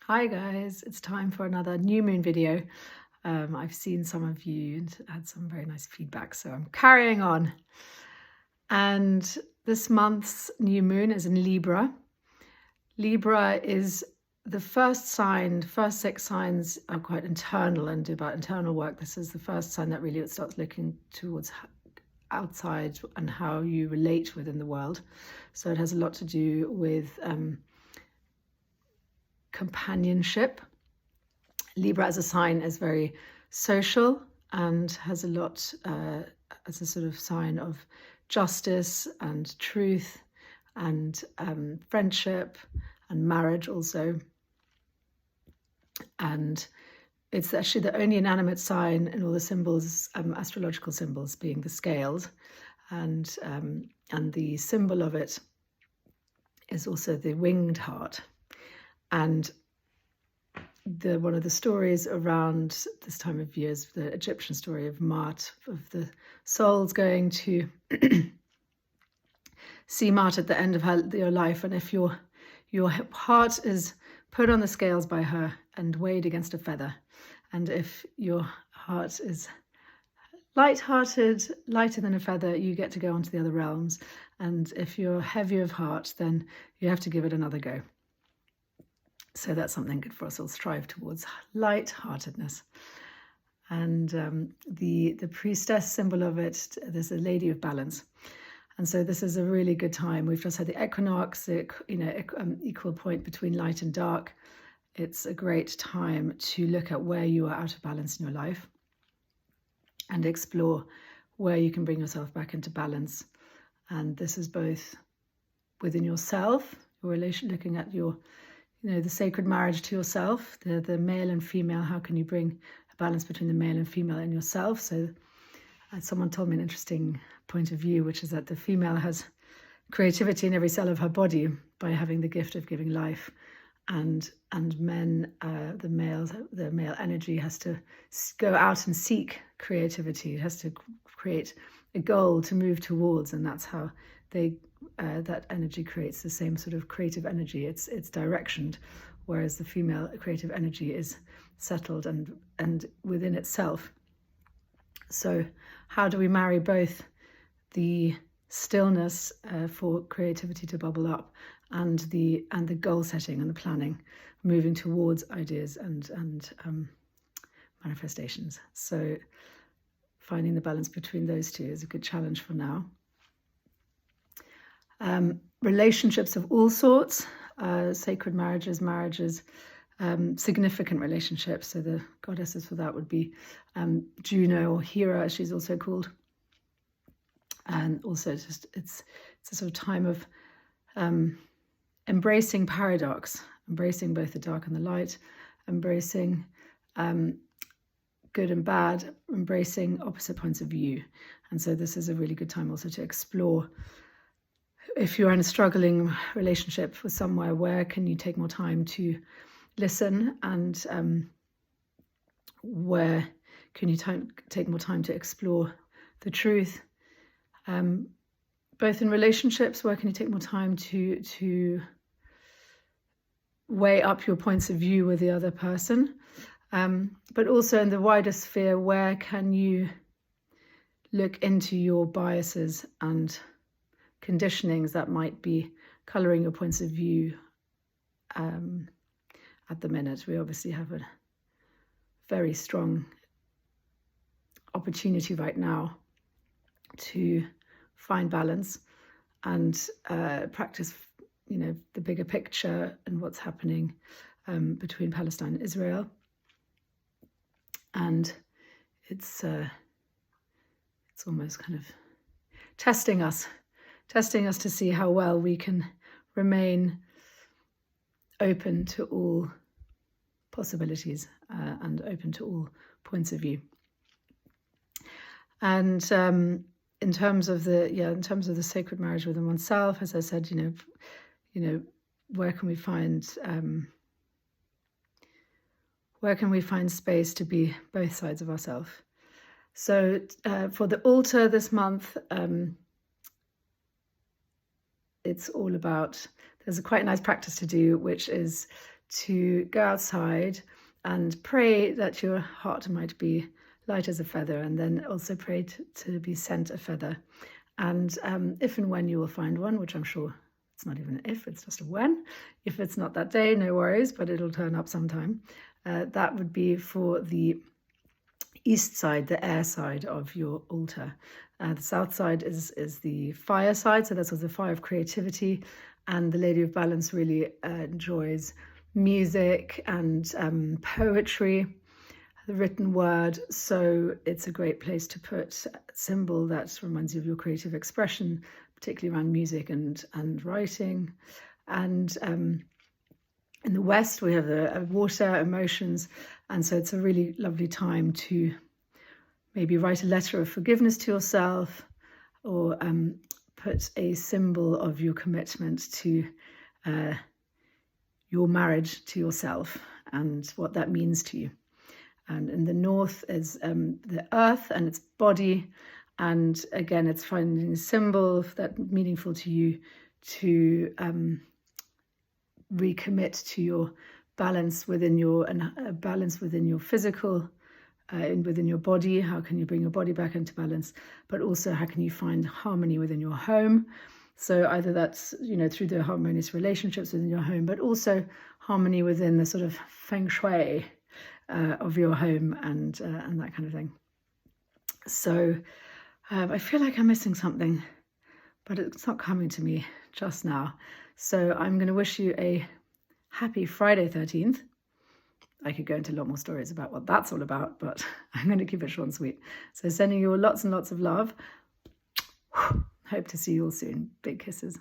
Hi guys, it's time for another new moon video. I've seen some of you and had some very nice feedback, so I'm carrying on. And this month's new moon is in Libra. Libra is the first sign. First 6 signs are quite internal and about internal work. This is the first sign that really starts looking towards outside and how you relate within the world. So it has a lot to do with companionship. Libra as a sign is very social and has a lot as a sort of sign of justice and truth and friendship and marriage also. And it's actually the only inanimate sign in all the symbols, astrological symbols, being the scales, and the symbol of it is also the winged heart. And one of the stories around this time of year is the Egyptian story of Maat, of the souls going to see Maat at the end of your life. And if your heart is put on the scales by her and weighed against a feather, and if your heart is light-hearted, lighter than a feather, you get to go on to the other realms. And if you're heavy of heart, then you have to give it another go. So that's something good for us all, strive towards light-heartedness. And the priestess symbol of it, there's a lady of balance. And so this is a really good time. We've just had the equinox, equal point between light and dark. It's a great time to look at where you are out of balance in your life and explore where you can bring yourself back into balance. And this is both within yourself, your relation, looking at your the sacred marriage to yourself, the male and female. How can you bring a balance between the male and female in yourself? So someone told me an interesting point of view, which is that the female has creativity in every cell of her body by having the gift of giving life, and men, the male energy has to go out and seek creativity. It has to create a goal to move towards, and that's how that energy creates the same sort of creative energy. It's directioned, whereas the female creative energy is settled and within itself. So how do we marry both the stillness for creativity to bubble up and the goal setting and the planning, moving towards ideas and manifestations? So finding the balance between those two is a good challenge for now. Relationships of all sorts, sacred marriages, significant relationships. So the goddesses for that would be Juno, or Hera, as she's also called. And also it's a sort of time of embracing paradox, embracing both the dark and the light, embracing good and bad, embracing opposite points of view. And so this is a really good time also to explore, if you're in a struggling relationship with somewhere, where can you take more time to listen, and where can you take more time to explore the truth? Both in relationships, where can you take more time to weigh up your points of view with the other person? But also in the wider sphere, where can you look into your biases and conditionings that might be colouring your points of view at the minute? We obviously have a very strong opportunity right now to find balance and practice, the bigger picture and what's happening between Palestine and Israel. And it's almost kind of testing us to see how well we can remain open to all possibilities and open to all points of view. And in terms of the sacred marriage within oneself, as I said, where can we find space to be both sides of ourselves? So for the altar this month, it's all about, there's a quite nice practice to do, which is to go outside and pray that your heart might be light as a feather, and then also pray to be sent a feather. And if and when you will find one, which I'm sure it's not even an if, it's just a when. If it's not that day, no worries, but it'll turn up sometime. That would be for the east side, the air side of your altar. The south side is the fire side, so that's the fire of creativity. And the Lady of Balance really enjoys music and poetry, the written word. So it's a great place to put a symbol that reminds you of your creative expression, particularly around music and writing. And in the West, we have the water, emotions. And so it's a really lovely time to maybe write a letter of forgiveness to yourself, or put a symbol of your commitment to your marriage to yourself and what that means to you. And in the north is the earth and its body. And again, it's finding a symbol that meaningful to you to recommit to your balance within your physical, within your body. How can you bring your body back into balance? But also, how can you find harmony within your home? So either that's, through the harmonious relationships within your home, but also harmony within the sort of feng shui of your home and that kind of thing. So I feel like I'm missing something, but it's not coming to me just now. So I'm going to wish you a happy Friday 13th. I could go into a lot more stories about what that's all about, but I'm going to keep it short and sweet. So sending you all lots and lots of love. Hope to see you all soon. Big kisses.